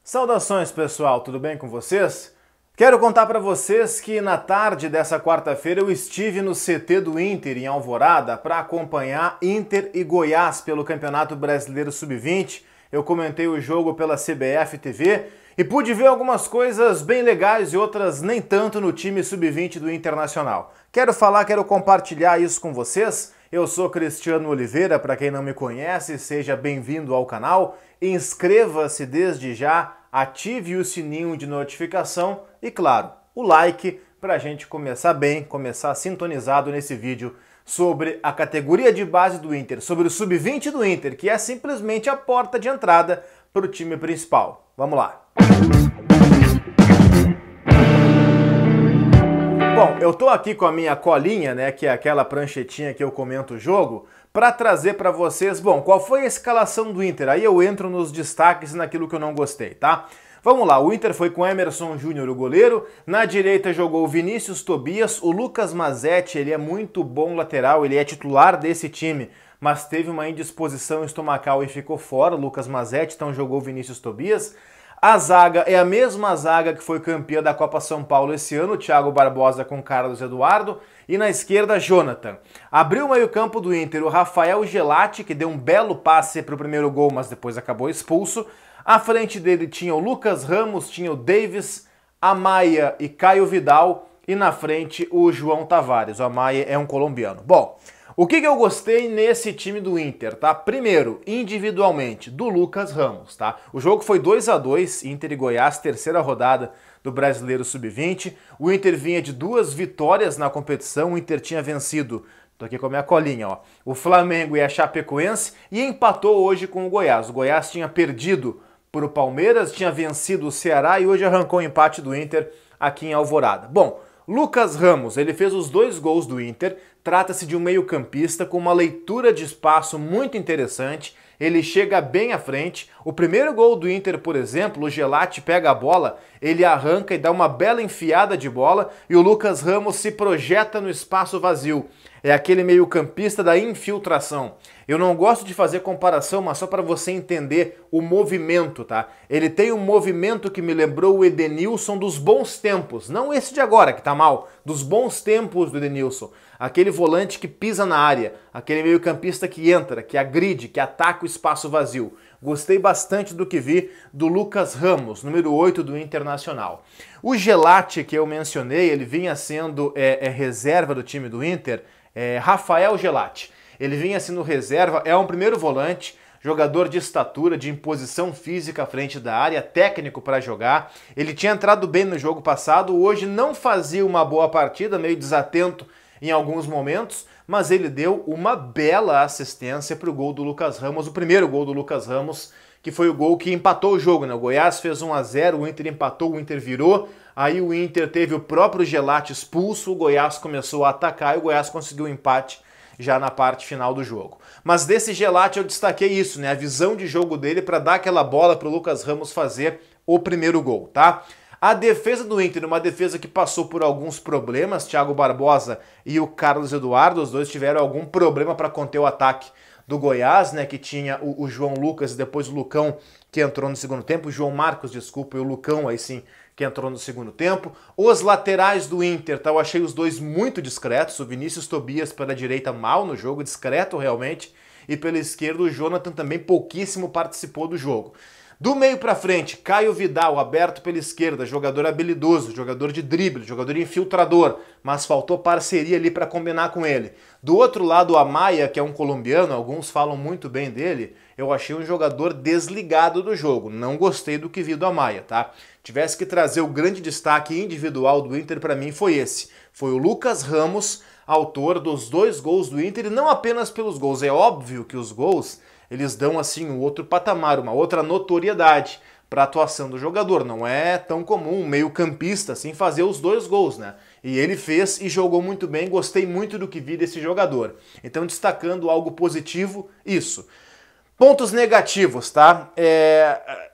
Saudações, pessoal, tudo bem com vocês? Quero contar para vocês que na tarde dessa quarta-feira eu estive no CT do Inter em Alvorada para acompanhar Inter e Goiás pelo Campeonato Brasileiro Sub-20. Eu comentei o jogo pela CBF TV e pude ver algumas coisas bem legais e outras nem tanto no time Sub-20 do Internacional. Quero compartilhar isso com vocês. Eu sou Cristiano Oliveira, para quem não me conhece, seja bem-vindo ao canal. Inscreva-se desde já, ative o sininho de notificação e, claro, o like para a gente começar bem, começar sintonizado nesse vídeo sobre a categoria de base do Inter, sobre o Sub-20 do Inter, que é simplesmente a porta de entrada para o time principal. Vamos lá! Bom, eu tô aqui com a minha colinha, né, que é aquela pranchetinha que eu comento o jogo, para trazer para vocês, bom, qual foi a escalação do Inter? Aí eu entro nos destaques naquilo que eu não gostei, tá? Vamos lá, o Inter foi com Emerson Júnior, o goleiro, na direita jogou o Vinícius Tobias, o Lucas Mazzetti, ele é muito bom lateral, ele é titular desse time, mas teve uma indisposição estomacal e ficou fora, o Lucas Mazzetti, então jogou o Vinícius Tobias. A zaga é a mesma zaga que foi campeã da Copa São Paulo esse ano, Thiago Barbosa com Carlos Eduardo, e na esquerda, Jonathan. Abriu o meio-campo do Inter o Rafael Gelatti, que deu um belo passe para o primeiro gol, mas depois acabou expulso. À frente dele tinha o Lucas Ramos, tinha o Davis, Amaya e Caio Vidal, e na frente o João Tavares. O Amaya é um colombiano. Bom, o que eu gostei nesse time do Inter, tá? Primeiro, individualmente, do Lucas Ramos, tá? O jogo foi 2-2, Inter e Goiás, terceira rodada do Brasileiro Sub-20. O Inter vinha de 2 vitórias na competição, o Inter tinha vencido, tô aqui com a minha colinha, ó, o Flamengo e a Chapecoense e empatou hoje com o Goiás. O Goiás tinha perdido para o Palmeiras, tinha vencido o Ceará e hoje arrancou o empate do Inter aqui em Alvorada. Bom, Lucas Ramos, ele fez os 2 gols do Inter, trata-se de um meio-campista com uma leitura de espaço muito interessante, ele chega bem à frente. O primeiro gol do Inter, por exemplo, o Gelatti pega a bola, ele arranca e dá uma bela enfiada de bola e o Lucas Ramos se projeta no espaço vazio. É aquele meio-campista da infiltração. Eu não gosto de fazer comparação, mas só para você entender o movimento, tá? Ele tem um movimento que me lembrou o Edenilson dos bons tempos, não esse de agora que tá mal, dos bons tempos do Edenilson. Aquele volante que pisa na área, aquele meio-campista que entra, que agride, que ataca o espaço vazio. Gostei bastante do que vi do Lucas Ramos, número 8 do Internacional. O Gelatti, que eu mencionei, ele vinha sendo reserva do time do Inter, Rafael Gelatti. Ele vinha sendo reserva, é um primeiro volante, jogador de estatura, de imposição física à frente da área, técnico para jogar. Ele tinha entrado bem no jogo passado, hoje não fazia uma boa partida, meio desatento em alguns momentos, mas ele deu uma bela assistência para o gol do Lucas Ramos, o primeiro gol do Lucas Ramos, que foi o gol que empatou o jogo, né? O Goiás fez 1-0, o Inter empatou, o Inter virou, aí o Inter teve o próprio Gelatti expulso, o Goiás começou a atacar e o Goiás conseguiu o empate já na parte final do jogo. Mas desse Gelatti eu destaquei isso, né? A visão de jogo dele para dar aquela bola para o Lucas Ramos fazer o primeiro gol, tá? A defesa do Inter, uma defesa que passou por alguns problemas, Thiago Barbosa e o Carlos Eduardo, os dois tiveram algum problema para conter o ataque do Goiás, né, que tinha o João Lucas e depois o Lucão, que entrou no segundo tempo, o João Marcos, desculpa, e o Lucão, aí sim, que entrou no segundo tempo. Os laterais do Inter, tá, eu achei os dois muito discretos, o Vinícius Tobias pela direita mal no jogo, discreto realmente, e pela esquerda o Jonathan também pouquíssimo participou do jogo. Do meio para frente, Caio Vidal, aberto pela esquerda, jogador habilidoso, jogador de drible, jogador infiltrador, mas faltou parceria ali para combinar com ele. Do outro lado, o Amaya, que é um colombiano, alguns falam muito bem dele, eu achei um jogador desligado do jogo, não gostei do que vi do Amaya, tá? Tivesse que trazer o grande destaque individual do Inter para mim foi esse, foi o Lucas Ramos, autor dos 2 gols do Inter, e não apenas pelos gols, é óbvio que os gols eles dão assim um outro patamar, uma outra notoriedade para a atuação do jogador. Não é tão comum um meio-campista assim fazer os 2 gols, né? E ele fez e jogou muito bem, gostei muito do que vi desse jogador. Então, destacando algo positivo, isso. Pontos negativos, tá?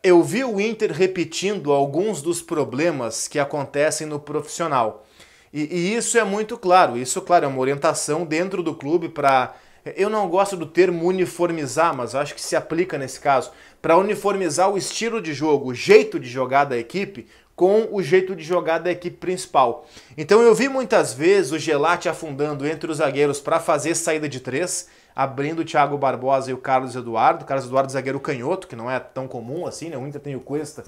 Eu vi o Inter repetindo alguns dos problemas que acontecem no profissional. E isso é muito claro. Isso, claro, é uma orientação dentro do clube para Eu não gosto do termo uniformizar, mas acho que se aplica nesse caso, para uniformizar o estilo de jogo, o jeito de jogar da equipe com o jeito de jogar da equipe principal. Então eu vi muitas vezes o Gelati afundando entre os zagueiros para fazer saída de 3, abrindo o Thiago Barbosa e o Carlos Eduardo. O Carlos Eduardo zagueiro canhoto, que não é tão comum assim, né? O Inter tem o Cuesta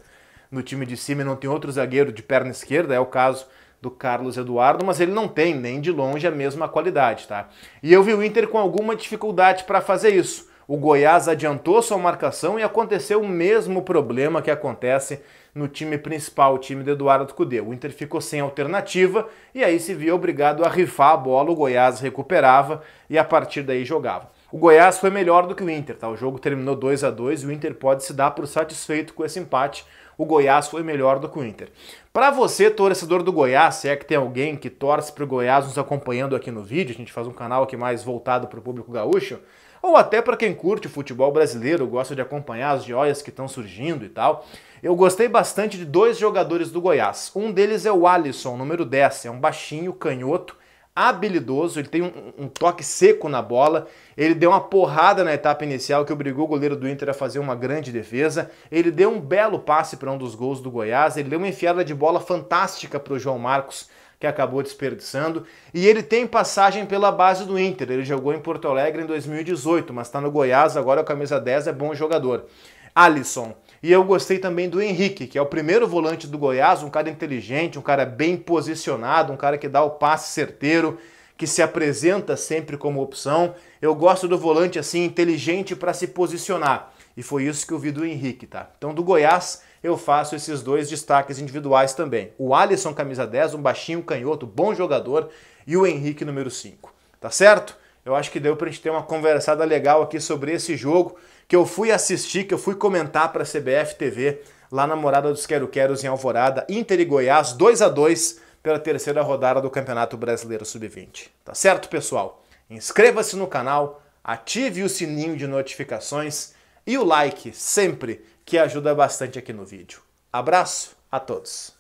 no time de cima e não tem outro zagueiro de perna esquerda, é o caso do Carlos Eduardo, mas ele não tem nem de longe a mesma qualidade, tá? E eu vi o Inter com alguma dificuldade para fazer isso. O Goiás adiantou sua marcação e aconteceu o mesmo problema que acontece no time principal, o time do Eduardo Cudê. O Inter ficou sem alternativa e aí se via obrigado a rifar a bola, o Goiás recuperava e a partir daí jogava. O Goiás foi melhor do que o Inter, tá? O jogo terminou 2-2 e o Inter pode se dar por satisfeito com esse empate. O Goiás foi melhor do que o Inter. Para você, torcedor do Goiás, se é que tem alguém que torce para o Goiás nos acompanhando aqui no vídeo, a gente faz um canal aqui mais voltado para o público gaúcho, ou até para quem curte o futebol brasileiro, gosta de acompanhar as joias que estão surgindo e tal, eu gostei bastante de 2 jogadores do Goiás. Um deles é o Alisson, número 10, é um baixinho, canhoto, habilidoso, ele tem um toque seco na bola, ele deu uma porrada na etapa inicial que obrigou o goleiro do Inter a fazer uma grande defesa, ele deu um belo passe para um dos gols do Goiás, ele deu uma enfiada de bola fantástica para o João Marcos, que acabou desperdiçando, e ele tem passagem pela base do Inter, ele jogou em Porto Alegre em 2018, mas está no Goiás, agora o camisa 10 é bom jogador. Alisson. E eu gostei também do Henrique, que é o primeiro volante do Goiás, um cara inteligente, um cara bem posicionado, um cara que dá o passe certeiro, que se apresenta sempre como opção. Eu gosto do volante assim, inteligente para se posicionar. E foi isso que eu vi do Henrique, tá? Então do Goiás eu faço esses 2 destaques individuais também. O Alisson, camisa 10, um baixinho canhoto, bom jogador, e o Henrique, número 5. Tá certo? Eu acho que deu pra gente ter uma conversada legal aqui sobre esse jogo que eu fui assistir, que eu fui comentar para a CBF TV lá na Morada dos Quero-Queros em Alvorada, Inter e Goiás 2-2 pela 3ª rodada do Campeonato Brasileiro Sub-20. Tá certo, pessoal? Inscreva-se no canal, ative o sininho de notificações e o like sempre, que ajuda bastante aqui no vídeo. Abraço a todos!